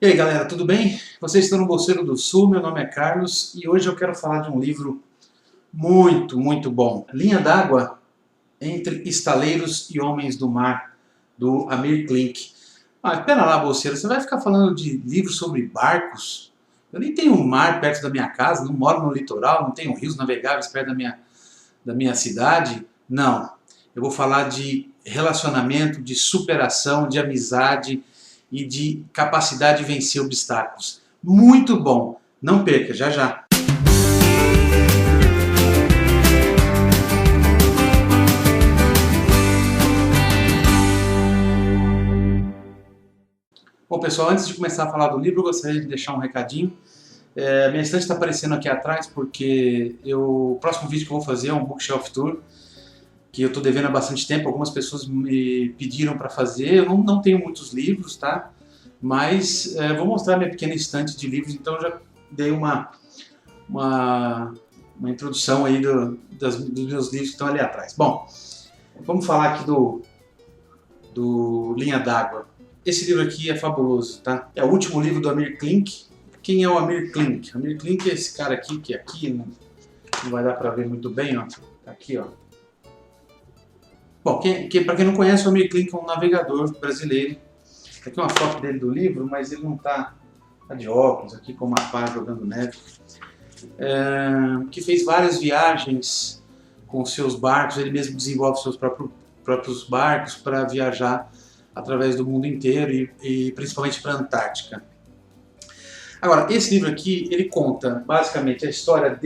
E aí galera, tudo bem? Vocês estão no Bolseiro do Sul, meu nome é Carlos e hoje eu quero falar de um livro muito bom. Linha d'Água entre Estaleiros e Homens do Mar, do Amir Klink. Ah, pera lá, Bolseiro, você vai ficar falando de livros sobre barcos? Eu nem tenho um mar perto da minha casa, não moro no litoral, não tenho rios navegáveis perto da minha cidade. Não, eu vou falar de relacionamento, de superação, de amizade e de capacidade de vencer obstáculos. Muito bom! Não perca, já já! Bom pessoal, antes de começar a falar do livro, eu gostaria de deixar um recadinho. Minha estante está aparecendo aqui atrás porque o próximo vídeo que eu vou fazer é um bookshelf tour, que eu estou devendo há bastante tempo. Algumas pessoas me pediram para fazer. Eu não tenho muitos livros, tá? Mas vou mostrar minha pequena estante de livros, então eu já dei uma introdução aí dos meus livros que estão ali atrás. Bom, vamos falar aqui do Linha d'Água. Esse livro aqui é fabuloso, tá? É o último livro do Amir Klink. Quem é o Amir Klink? Amir Klink é esse cara aqui, que aqui não vai dar para ver muito bem, ó. Tá aqui, ó. Bom, para quem não conhece, o Amir Klink é um navegador brasileiro. Aqui uma foto dele do livro, mas ele não está de óculos, aqui com uma pá jogando neve. Que fez várias viagens com seus barcos, ele mesmo desenvolve seus próprios barcos para viajar através do mundo inteiro e principalmente para a Antártica. Agora, esse livro aqui, ele conta basicamente a história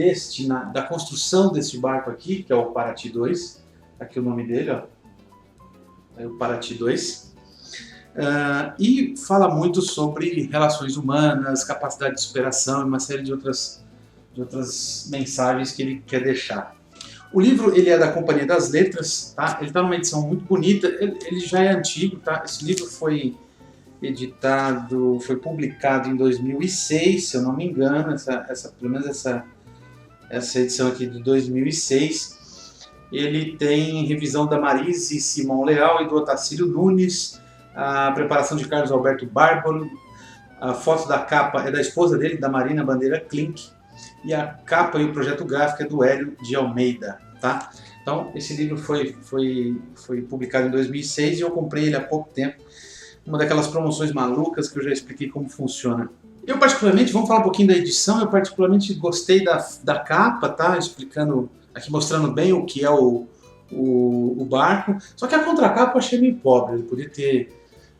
da construção desse barco aqui, que é o Paraty 2, aqui o nome dele, ó, é o Paraty 2. E fala muito sobre relações humanas, capacidade de superação e uma série de outras mensagens que ele quer deixar. O livro ele é da Companhia das Letras, tá? Ele está numa edição muito bonita, ele já é antigo, tá? Esse livro foi publicado em 2006, se eu não me engano, pelo menos essa edição aqui de 2006. Ele tem revisão da Marise Simão Leal e do Otacílio Nunes, a preparação de Carlos Alberto Bárbaro, a foto da capa é da esposa dele, da Marina Bandeira Klink, e a capa e o projeto gráfico é do Hélio de Almeida, tá? Então, esse livro foi publicado em 2006 e eu comprei ele há pouco tempo, uma daquelas promoções malucas que eu já expliquei como funciona. Eu particularmente, vamos falar um pouquinho da edição, eu particularmente gostei da capa, tá? Explicando, aqui mostrando bem o que é o barco, só que a contracapa eu achei meio pobre,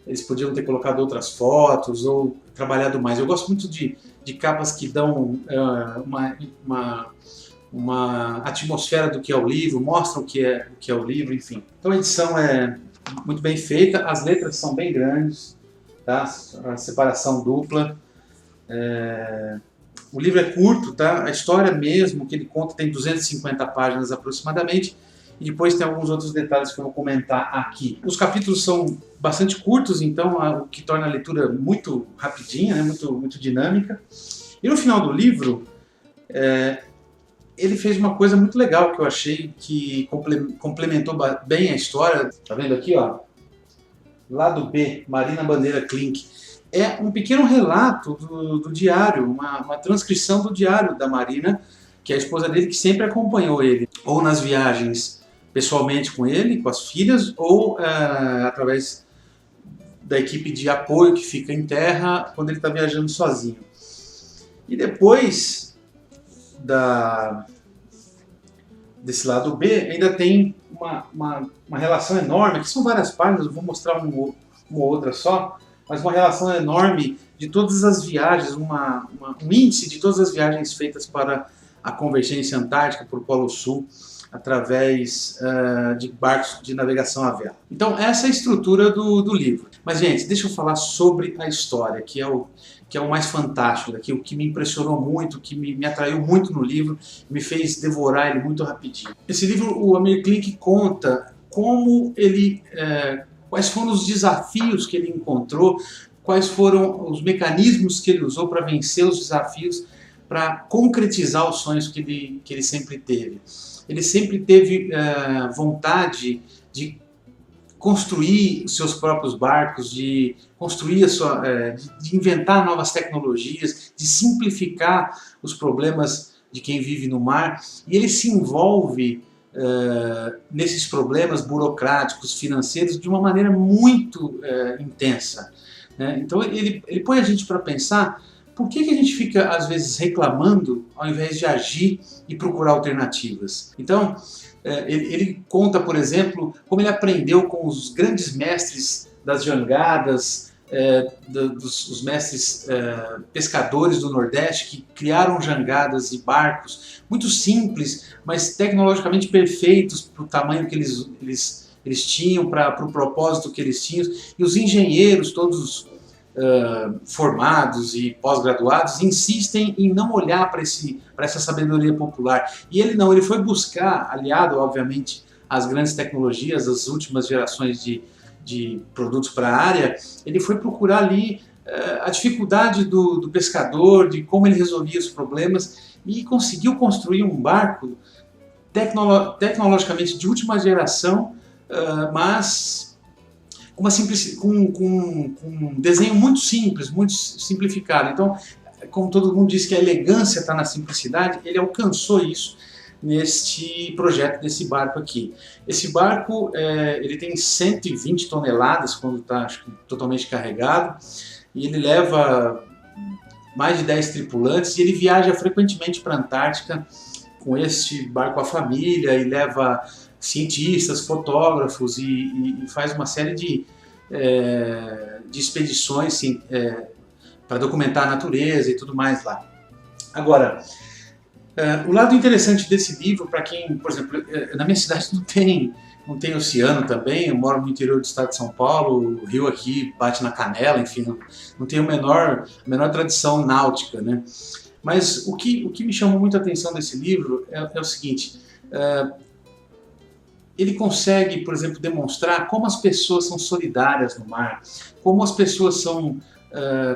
eles podiam ter colocado outras fotos ou trabalhado mais. Eu gosto muito de capas que dão uma atmosfera do que é o livro, mostram o que é o livro, enfim. Então a edição é muito bem feita, as letras são bem grandes, tá? A separação dupla. O livro é curto, tá? A história mesmo que ele conta tem 250 páginas aproximadamente. E depois tem alguns outros detalhes que eu vou comentar aqui. Os capítulos são bastante curtos, então o que torna a leitura muito rapidinha, né? muito dinâmica. E no final do livro, ele fez uma coisa muito legal que eu achei que complementou bem a história. Tá vendo aqui, ó? Lado B, Marina Bandeira Klink. É um pequeno relato do diário, uma transcrição do diário da Marina, que é a esposa dele, que sempre acompanhou ele, ou nas viagens pessoalmente com ele, com as filhas, ou através da equipe de apoio que fica em terra quando ele está viajando sozinho. E depois desse lado B, ainda tem uma relação enorme, que são várias páginas, eu vou mostrar uma outra só, mas uma relação enorme de todas as viagens, um índice de todas as viagens feitas para a convergência antártica, para o Polo Sul, através de barcos de navegação a vela. Então essa é a estrutura do livro. Mas gente, deixa eu falar sobre a história, que é o mais fantástico daqui, o que me impressionou muito, o que me atraiu muito no livro, me fez devorar ele muito rapidinho. Esse livro, o Amir Klink conta como quais foram os desafios que ele encontrou, quais foram os mecanismos que ele usou para vencer os desafios, para concretizar os sonhos que ele sempre teve. Ele sempre teve vontade de construir os seus próprios barcos, de construir de inventar novas tecnologias, de simplificar os problemas de quem vive no mar, e ele se envolve nesses problemas burocráticos, financeiros, de uma maneira muito intensa, né? Então ele põe a gente para pensar por que a gente fica às vezes reclamando ao invés de agir e procurar alternativas. Então ele conta, por exemplo, como ele aprendeu com os grandes mestres das jangadas, os mestres pescadores do Nordeste, que criaram jangadas e barcos muito simples, mas tecnologicamente perfeitos para o tamanho que eles tinham, para o propósito que eles tinham. E os engenheiros, todos formados e pós-graduados, insistem em não olhar para essa sabedoria popular. E ele não, ele foi buscar, aliado obviamente às grandes tecnologias, às últimas gerações de produtos para a área, ele foi procurar ali a dificuldade do pescador, de como ele resolvia os problemas, e conseguiu construir um barco tecnologicamente de última geração, mas com um desenho muito simples, muito simplificado. Então, como todo mundo diz que a elegância está na simplicidade, ele alcançou isso neste projeto desse barco aqui. Esse barco ele tem 120 toneladas quando está totalmente carregado, e ele leva mais de 10 tripulantes, e ele viaja frequentemente para a Antártica com este barco à família, e leva cientistas, fotógrafos, e faz uma série de expedições para documentar a natureza e tudo mais lá. Agora, o lado interessante desse livro, para quem, por exemplo, na minha cidade não tem oceano também, eu moro no interior do estado de São Paulo, o rio aqui bate na canela, enfim, não tem a menor tradição náutica, né? Mas o que me chamou muito a atenção desse livro é o seguinte: ele consegue, por exemplo, demonstrar como as pessoas são solidárias no mar, como as pessoas são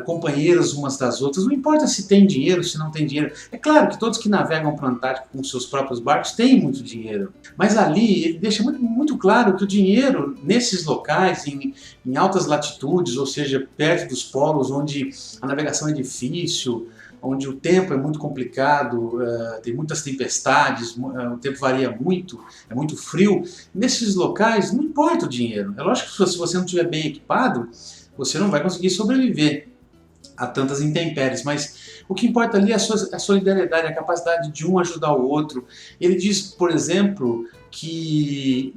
companheiras umas das outras, não importa se tem dinheiro, se não tem dinheiro. É claro que todos que navegam para o Antártico com seus próprios barcos têm muito dinheiro, mas ali ele deixa muito, muito claro que o dinheiro nesses locais, em altas latitudes, ou seja, perto dos polos, onde a navegação é difícil, onde o tempo é muito complicado, tem muitas tempestades, o tempo varia muito, é muito frio, nesses locais não importa o dinheiro. É lógico que se você não estiver bem equipado, você não vai conseguir sobreviver a tantas intempéries, mas o que importa ali é a solidariedade, a capacidade de um ajudar o outro. Ele diz, por exemplo, que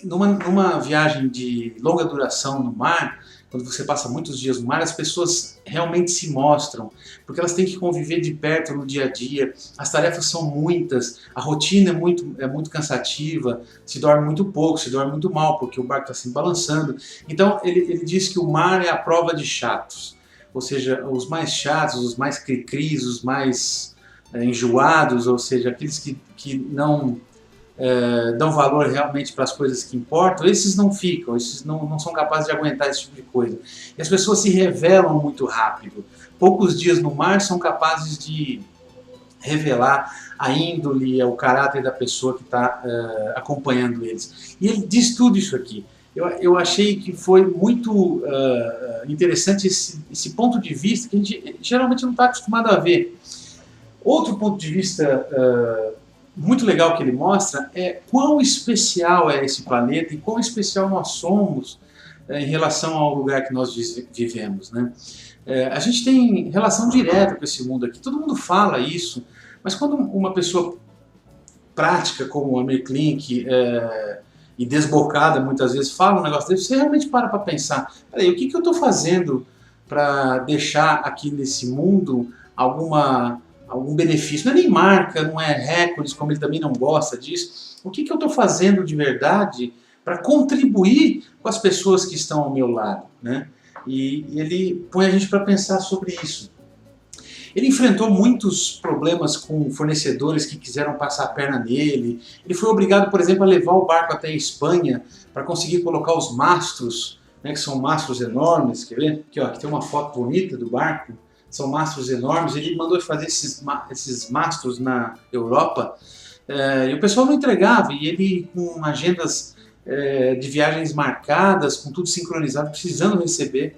numa viagem de longa duração no mar, quando você passa muitos dias no mar, as pessoas realmente se mostram, porque elas têm que conviver de perto no dia a dia, as tarefas são muitas, a rotina é muito cansativa, se dorme muito pouco, se dorme muito mal, porque o barco está se balançando. Então ele diz que o mar é a prova de chatos, ou seja, os mais chatos, os mais cri-cris, os mais enjoados, ou seja, aqueles que não dão valor realmente para as coisas que importam, esses não ficam, esses não são capazes de aguentar esse tipo de coisa. E as pessoas se revelam muito rápido. Poucos dias no mar são capazes de revelar a índole, o caráter da pessoa que está acompanhando eles. E ele diz tudo isso aqui. Eu achei que foi muito interessante esse ponto de vista que a gente geralmente não está acostumado a ver. Outro ponto de vista muito legal que ele mostra é quão especial é esse planeta e quão especial nós somos em relação ao lugar que nós vivemos, né? A gente tem relação direta com esse mundo aqui, todo mundo fala isso, mas quando uma pessoa prática como o Amir Klink e desbocada muitas vezes fala um negócio desse, você realmente para pensar, peraí, o que eu estou fazendo para deixar aqui nesse mundo algum benefício? Não é nem marca, não é recordes, como ele também não gosta disso. O que eu estou fazendo de verdade para contribuir com as pessoas que estão ao meu lado, né? E ele põe a gente para pensar sobre isso. Ele enfrentou muitos problemas com fornecedores que quiseram passar a perna nele. Ele foi obrigado, por exemplo, a levar o barco até a Espanha para conseguir colocar os mastros, né, que são mastros enormes. Quer ver? Aqui, ó, aqui tem uma foto bonita do barco. São mastros enormes. Ele mandou fazer esses mastros na Europa e o pessoal não entregava. E ele, com agendas de viagens marcadas, com tudo sincronizado, precisando receber,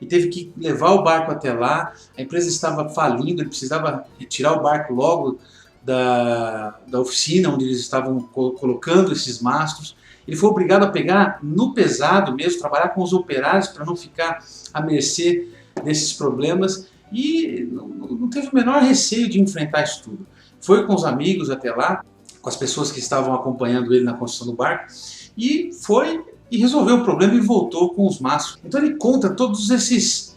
e teve que levar o barco até lá. A empresa estava falindo, ele precisava retirar o barco logo da oficina onde eles estavam colocando esses mastros. Ele foi obrigado a pegar no pesado mesmo, trabalhar com os operários para não ficar à mercê desses problemas, e não teve o menor receio de enfrentar isso tudo. Foi com os amigos até lá, com as pessoas que estavam acompanhando ele na construção do barco, e foi e resolveu o problema e voltou com os mastros. Então ele conta todos esses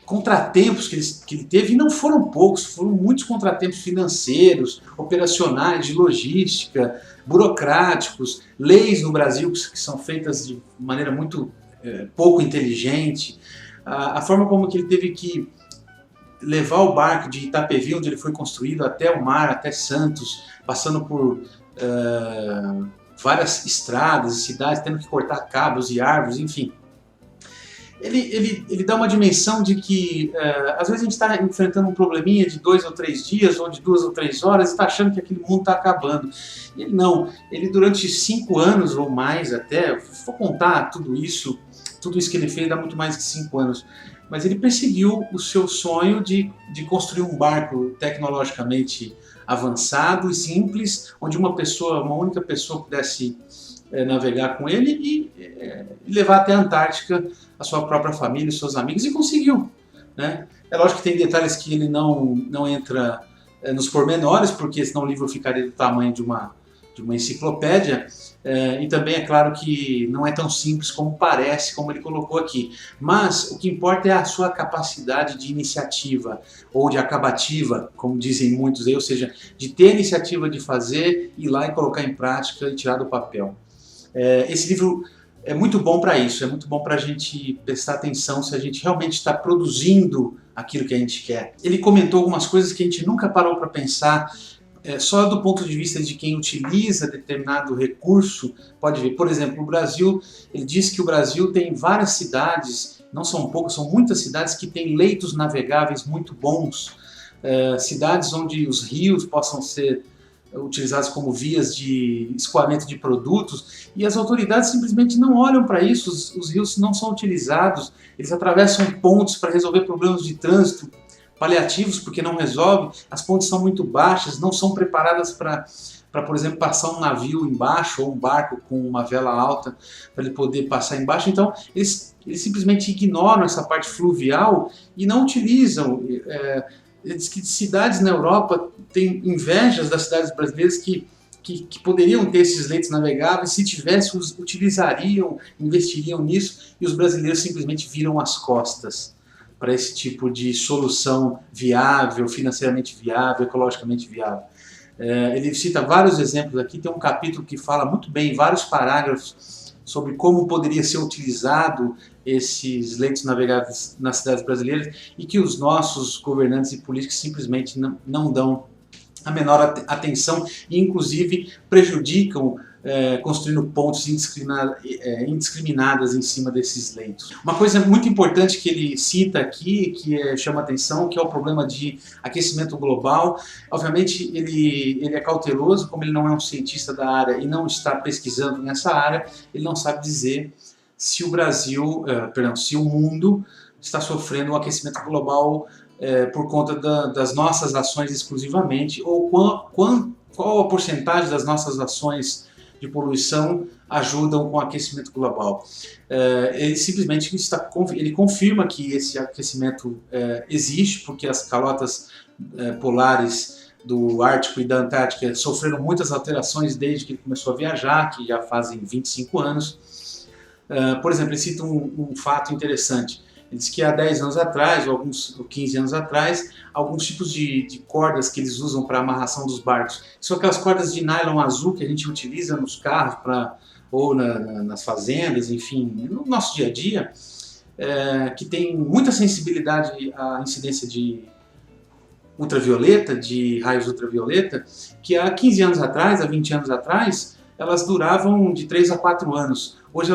contratempos que ele teve, e não foram poucos, foram muitos contratempos financeiros, operacionais, de logística, burocráticos, leis no Brasil que são feitas de maneira muito pouco inteligente, a forma como que ele teve que levar o barco de Itapevi, onde ele foi construído, até o mar, até Santos, passando por várias estradas e cidades, tendo que cortar cabos e árvores, enfim. Ele dá uma dimensão de que às vezes a gente está enfrentando um probleminha de 2 ou 3 dias, ou de 2 ou 3 horas, e está achando que aquele mundo está acabando. E ele não, ele durante 5 anos ou mais até, vou contar tudo isso que ele fez dá muito mais que 5 anos, mas ele perseguiu o seu sonho de construir um barco tecnologicamente avançado e simples, onde uma única pessoa pudesse navegar com ele e levar até a Antártica a sua própria família, os seus amigos, e conseguiu, né? É lógico que tem detalhes que ele não entra nos pormenores, porque senão o livro ficaria do tamanho de uma enciclopédia, e também é claro que não é tão simples como parece, como ele colocou aqui, mas o que importa é a sua capacidade de iniciativa, ou de acabativa, como dizem muitos aí, ou seja, de ter a iniciativa de fazer, ir lá e colocar em prática e tirar do papel. Esse livro é muito bom para isso, é muito bom para a gente prestar atenção se a gente realmente está produzindo aquilo que a gente quer. Ele comentou algumas coisas que a gente nunca parou para pensar, só do ponto de vista de quem utiliza determinado recurso pode ver. Por exemplo, o Brasil, ele diz que o Brasil tem várias cidades, não são poucas, são muitas cidades que têm leitos navegáveis muito bons, cidades onde os rios possam ser utilizados como vias de escoamento de produtos, e as autoridades simplesmente não olham para isso. Os rios não são utilizados, eles atravessam pontes para resolver problemas de trânsito paliativos, porque não resolve, as pontes são muito baixas, não são preparadas para, por exemplo, passar um navio embaixo, ou um barco com uma vela alta, para ele poder passar embaixo. Então, eles simplesmente ignoram essa parte fluvial e não utilizam. Diz que cidades na Europa têm invejas das cidades brasileiras que poderiam ter esses leitos navegáveis, se tivessem, utilizariam, investiriam nisso, e os brasileiros simplesmente viram as costas para esse tipo de solução viável, financeiramente viável, ecologicamente viável. Ele cita vários exemplos aqui, tem um capítulo que fala muito bem, vários parágrafos, sobre como poderia ser utilizado esses leitos navegáveis nas cidades brasileiras, e que os nossos governantes e políticos simplesmente não dão a menor atenção, e inclusive prejudicam construindo pontes indiscriminadas em cima desses leitos. Uma coisa muito importante que ele cita aqui, que chama atenção, que é o problema de aquecimento global. Obviamente ele é cauteloso, como ele não é um cientista da área e não está pesquisando nessa área, ele não sabe dizer se o se o mundo está sofrendo um aquecimento global por conta das nossas ações exclusivamente, ou qual a porcentagem das nossas ações de poluição ajudam com o aquecimento global. Ele simplesmente ele confirma que esse aquecimento existe, porque as calotas polares do Ártico e da Antártica sofreram muitas alterações desde que ele começou a viajar, que já fazem 25 anos. Por exemplo, ele cita um fato interessante. Ele diz que há 10 anos atrás, ou 15 anos atrás, alguns tipos de cordas que eles usam para amarração dos barcos, são aquelas cordas de nylon azul que a gente utiliza nos carros ou nas fazendas, enfim, no nosso dia a dia, que tem muita sensibilidade à incidência de ultravioleta, de raios ultravioleta, que há 15 anos atrás, há 20 anos atrás, elas duravam de 3 a 4 anos. Hoje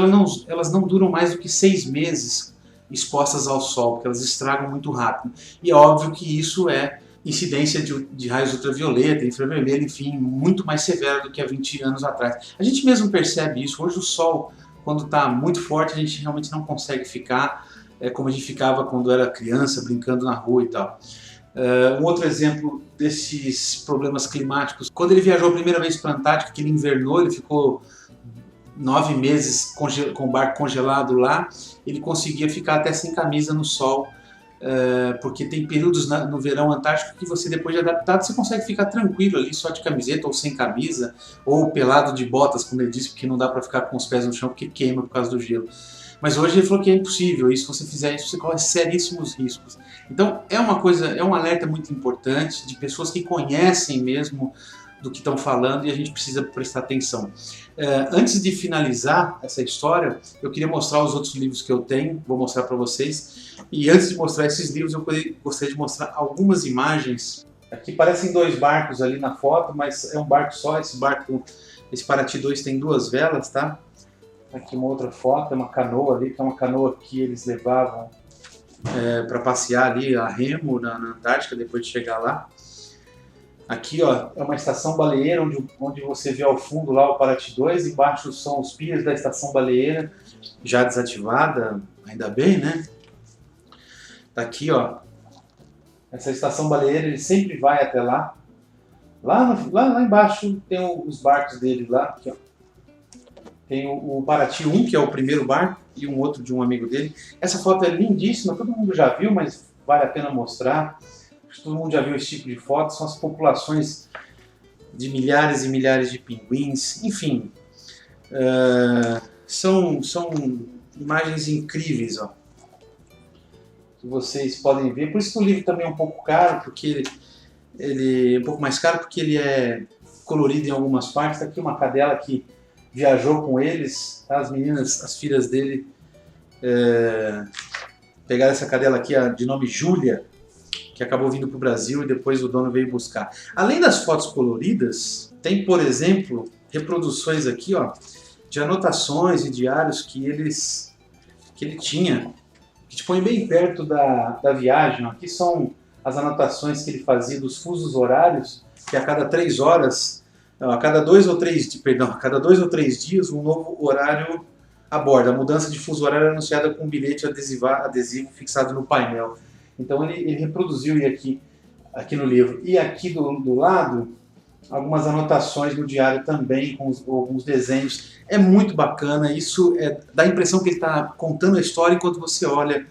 elas não duram mais do que 6 meses expostas ao sol, porque elas estragam muito rápido. E é óbvio que isso é incidência de raios ultravioleta, infravermelho, enfim, muito mais severa do que há 20 anos atrás. A gente mesmo percebe isso. Hoje o sol, quando está muito forte, a gente realmente não consegue ficar como a gente ficava quando era criança, brincando na rua e tal. Um outro exemplo desses problemas climáticos, quando ele viajou a primeira vez para a Antártica, que ele invernou, ele ficou 9 meses com o barco congelado lá, ele conseguia ficar até sem camisa no sol, porque tem períodos no verão antártico que você, depois de adaptado, você consegue ficar tranquilo ali, só de camiseta ou sem camisa, ou pelado de botas, como ele disse, porque não dá para ficar com os pés no chão porque queima por causa do gelo. Mas hoje ele falou que é impossível, e se você fizer isso, você corre seríssimos riscos. Então é um alerta muito importante de pessoas que conhecem mesmo do que estão falando e a gente precisa prestar atenção. Antes de finalizar essa história, eu queria mostrar os outros livros que eu tenho, vou mostrar para vocês. E antes de mostrar esses livros, eu gostaria de mostrar algumas imagens. Aqui parecem 2 barcos ali na foto, mas é um barco só. Esse Paraty 2 tem 2 velas, tá? Aqui uma outra foto, é uma canoa ali, que é uma canoa que eles levavam para passear ali a remo na Antártica, depois de chegar lá. Aqui, ó, é uma estação baleeira, onde você vê ao fundo lá o Paraty 2, embaixo são os piers da estação baleeira, já desativada, ainda bem, né? Tá aqui, ó, essa estação baleeira, ele sempre vai até lá. Lá embaixo tem os barcos dele lá, aqui, ó. Tem o Paraty 1, que é o primeiro barco, e um outro de um amigo dele. Essa foto é lindíssima, todo mundo já viu, mas vale a pena mostrar. Acho que todo mundo já viu esse tipo de foto. São as populações de milhares e milhares de pinguins. Enfim, são imagens incríveis, ó, que vocês podem ver. Por isso que o livro também é um pouco caro, porque ele é um pouco mais caro, porque ele é colorido em algumas partes. Tá aqui uma cadela que viajou com eles, tá? As meninas, as filhas dele, pegaram essa cadela aqui, de nome Júlia, que acabou vindo para o Brasil e depois o dono veio buscar. Além das fotos coloridas, tem, por exemplo, reproduções aqui, ó, de anotações e diários que ele tinha, que te põe bem perto da viagem. Aqui são as anotações que ele fazia dos fusos horários, que a cada 3 horas, a cada 2 ou 3 dias, um novo horário a bordo. A mudança de fuso horário é anunciada com um bilhete adesivo fixado no painel. Então ele reproduziu aqui no livro. E aqui do lado, algumas anotações no diário também, com alguns desenhos. É muito bacana, isso dá a impressão que ele está contando a história enquanto você olha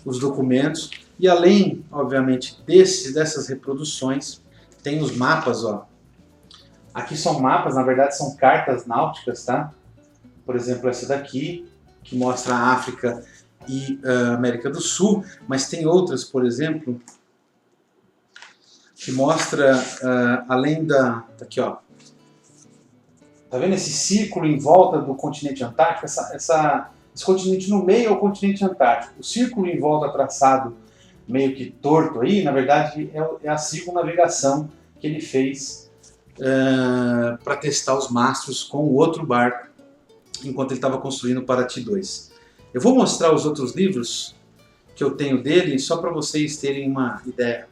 os documentos. E além, obviamente, dessas reproduções, tem os mapas, ó. Aqui são mapas, na verdade são cartas náuticas, tá? Por exemplo, essa daqui, que mostra a África e a América do Sul, mas tem outras, por exemplo, que mostra, além tá aqui, ó. Tá vendo esse círculo em volta do continente antártico? Esse continente no meio é o continente antártico. O círculo em volta traçado meio que torto aí, na verdade, é a circunnavegação que ele fez para testar os mastros com o outro barco enquanto ele estava construindo o Paraty 2. Eu vou mostrar os outros livros que eu tenho dele só para vocês terem uma ideia.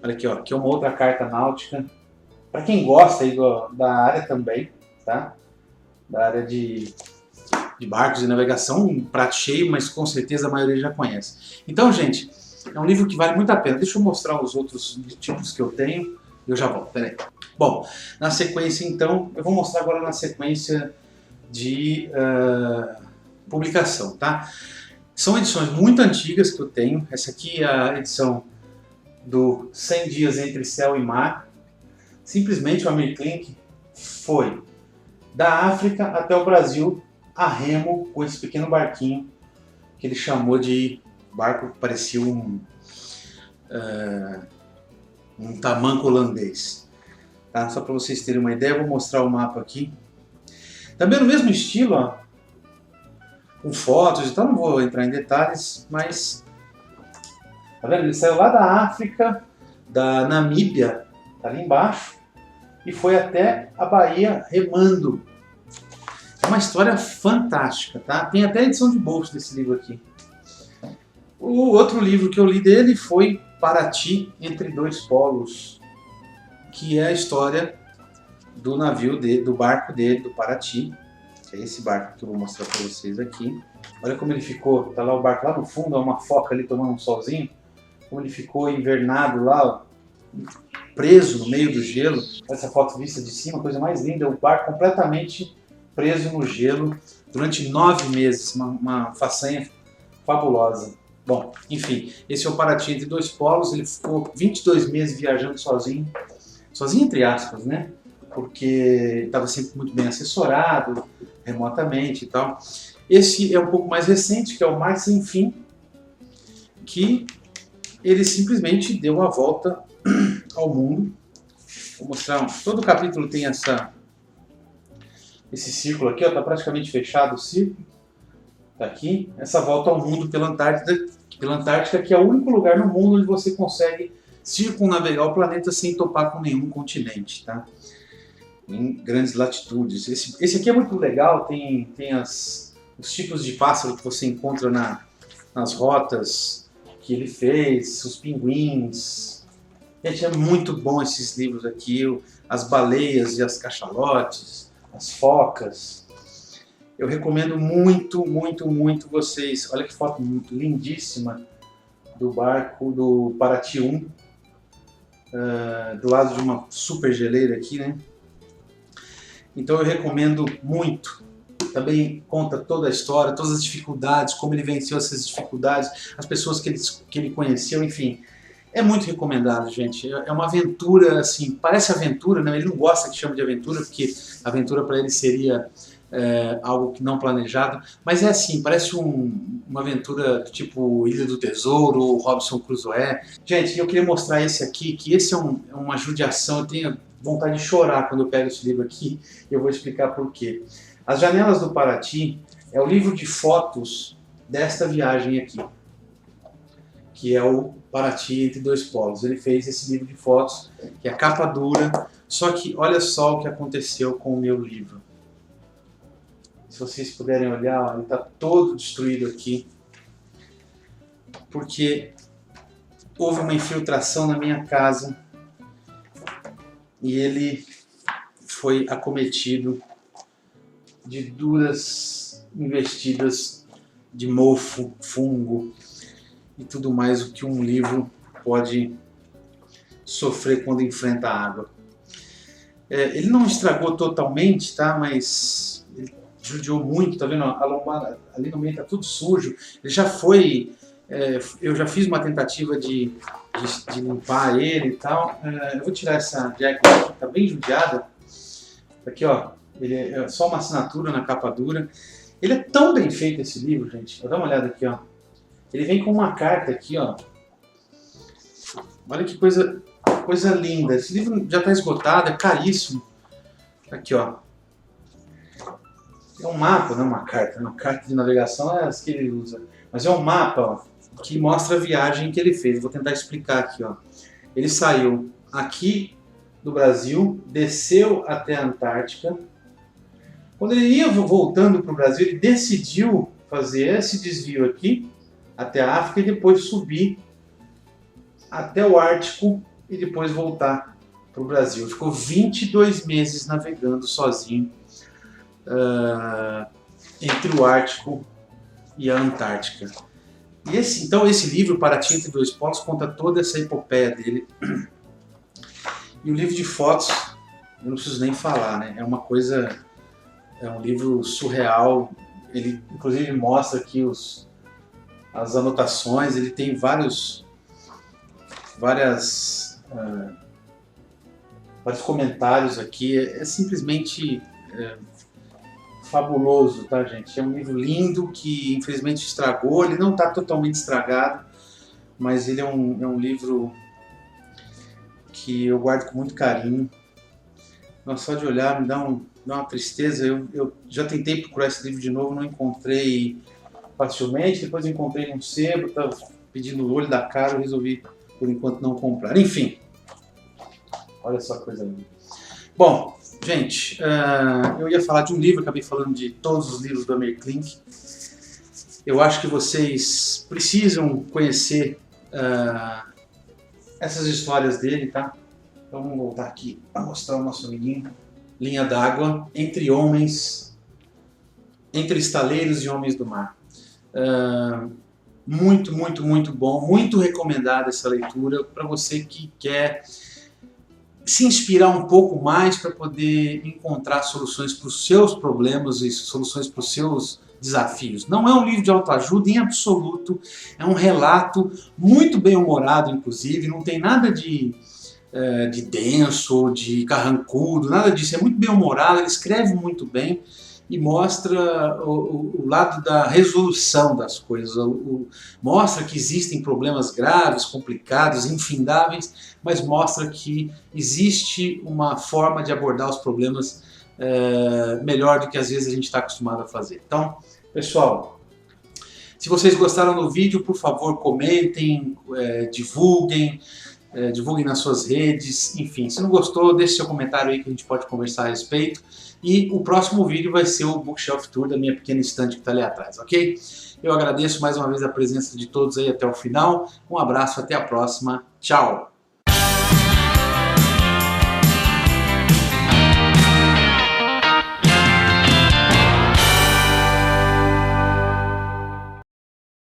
Olha aqui, ó, aqui é uma outra carta náutica para quem gosta aí da área também, tá? Da área de barcos e navegação, um prato cheio, mas com certeza a maioria já conhece. Então, gente, é um livro que vale muito a pena. Deixa eu mostrar os outros tipos que eu tenho e eu já volto. Peraí. Bom, na sequência então, eu vou mostrar agora na sequência de publicação, tá? São edições muito antigas que eu tenho. Essa aqui é a edição do 100 Dias Entre Céu e Mar. Simplesmente o Amir Klink foi da África até o Brasil a remo com esse pequeno barquinho que ele chamou de barco que parecia um tamanco holandês. Tá? Só para vocês terem uma ideia, eu vou mostrar o mapa aqui. Também no mesmo estilo, ó, com fotos e tal, não vou entrar em detalhes, mas tá vendo? Ele saiu lá da África, da Namíbia, tá ali embaixo, e foi até a Bahia remando. É uma história fantástica, tá? Tem até edição de bolso desse livro aqui. O outro livro que eu li dele foi Paraty entre dois polos, que é a história do navio dele, do barco dele, do Paraty, que é esse barco que eu vou mostrar para vocês aqui. Olha como ele ficou, tá lá o barco lá no fundo, uma foca ali tomando um solzinho, como ele ficou invernado lá, ó, preso no meio do gelo. Essa foto vista de cima, coisa mais linda, o barco completamente preso no gelo durante 9 meses, uma façanha fabulosa. Bom, enfim, esse é o Paraty entre dois polos, ele ficou 22 meses viajando sozinho, sozinho entre aspas, né? Porque estava sempre muito bem assessorado, remotamente e tal. Esse é um pouco mais recente, que é o Mar Sem Fim, que ele simplesmente deu a volta ao mundo. Vou mostrar, todo capítulo tem esse círculo aqui, está praticamente fechado o círculo. Tá aqui, essa volta ao mundo pela Antártica, que é o único lugar no mundo onde você consegue circunnavegar o planeta sem topar com nenhum continente, tá? Em grandes latitudes. Esse aqui é muito legal, tem os tipos de pássaro que você encontra nas rotas que ele fez, os pinguins. Gente, é muito bom esses livros aqui, as baleias e as cachalotes, as focas. Eu recomendo muito, muito, muito vocês. Olha que foto lindíssima do barco do Paraty 1, do lado de uma super geleira aqui, né? Então eu recomendo muito. Também conta toda a história, todas as dificuldades, como ele venceu essas dificuldades, as pessoas que ele conheceu, enfim. É muito recomendado, gente. É uma aventura, assim, parece aventura, né? Ele não gosta que chame de aventura, porque aventura para ele seria algo que não planejado, mas é assim, parece uma aventura do tipo Ilha do Tesouro ou Robinson Crusoe. Gente, eu queria mostrar esse aqui, que esse é uma judiação, eu tenho vontade de chorar quando eu pego esse livro aqui, e eu vou explicar por quê. As Janelas do Paraty é o livro de fotos desta viagem aqui, que é o Paraty entre dois polos. Ele fez esse livro de fotos, que é a capa dura, só que olha só o que aconteceu com o meu livro. Se vocês puderem olhar, ele está todo destruído aqui, porque houve uma infiltração na minha casa e ele foi acometido de duras investidas de mofo, fungo e tudo mais o que um livro pode sofrer quando enfrenta a água. Ele não estragou totalmente, tá? Mas ele judiou muito, tá vendo? A lombada ali no meio está tudo sujo. Ele já foi, eu já fiz uma tentativa de limpar ele e tal. Eu vou tirar essa jacket aqui, tá bem judiada. Aqui, ó, ele é só uma assinatura na capa dura. Ele é tão bem feito esse livro, gente. Vou dar uma olhada aqui, ó. Ele vem com uma carta aqui, ó. Olha que coisa linda. Esse livro já está esgotado, é caríssimo. Aqui, ó. É um mapa, não é uma carta. Uma carta de navegação é as que ele usa. Mas é um mapa, ó, que mostra a viagem que ele fez. Vou tentar explicar aqui, ó. Ele saiu aqui do Brasil, desceu até a Antártica. Quando ele ia voltando para o Brasil, ele decidiu fazer esse desvio aqui, até a África, e depois subir até o Ártico e depois voltar para o Brasil. Ficou 22 meses navegando sozinho entre o Ártico e a Antártica. E então esse livro, Paraty entre dois polos, conta toda essa epopeia dele. E o livro de fotos, eu não preciso nem falar, né? É uma coisa, é um livro surreal. Ele inclusive mostra aqui as anotações, ele tem vários comentários aqui. É simplesmente fabuloso, tá, gente? É um livro lindo que infelizmente estragou. Ele não está totalmente estragado, mas ele é um livro que eu guardo com muito carinho. Nossa, só de olhar me dá uma tristeza. Eu já tentei procurar esse livro de novo, não encontrei facilmente. Depois encontrei num sebo, estava pedindo o olho da cara, eu resolvi por enquanto não comprar. Enfim, olha só que coisa linda. Bom, gente, eu ia falar de um livro, acabei falando de todos os livros do Amir Klink. Eu acho que vocês precisam conhecer essas histórias dele, tá? Então vamos voltar aqui para mostrar o nosso amiguinho. Linha d'Água, Entre Homens, Entre Estaleiros e Homens do Mar. Muito, muito, muito bom, muito recomendada essa leitura para você que quer se inspirar um pouco mais para poder encontrar soluções para os seus problemas e soluções para os seus desafios. Não é um livro de autoajuda em absoluto, é um relato muito bem humorado, inclusive, não tem nada de denso, de carrancudo, nada disso, é muito bem humorado, ele escreve muito bem e mostra o lado da resolução das coisas, mostra que existem problemas graves, complicados, infindáveis, mas mostra que existe uma forma de abordar os problemas melhor do que às vezes a gente está acostumado a fazer. Então, pessoal, se vocês gostaram do vídeo, por favor, comentem, divulguem, divulguem nas suas redes, enfim, se não gostou, deixe seu comentário aí que a gente pode conversar a respeito. E o próximo vídeo vai ser o Bookshelf Tour da minha pequena estante que está ali atrás, ok? Eu agradeço mais uma vez a presença de todos aí até o final. Um abraço, até a próxima. Tchau!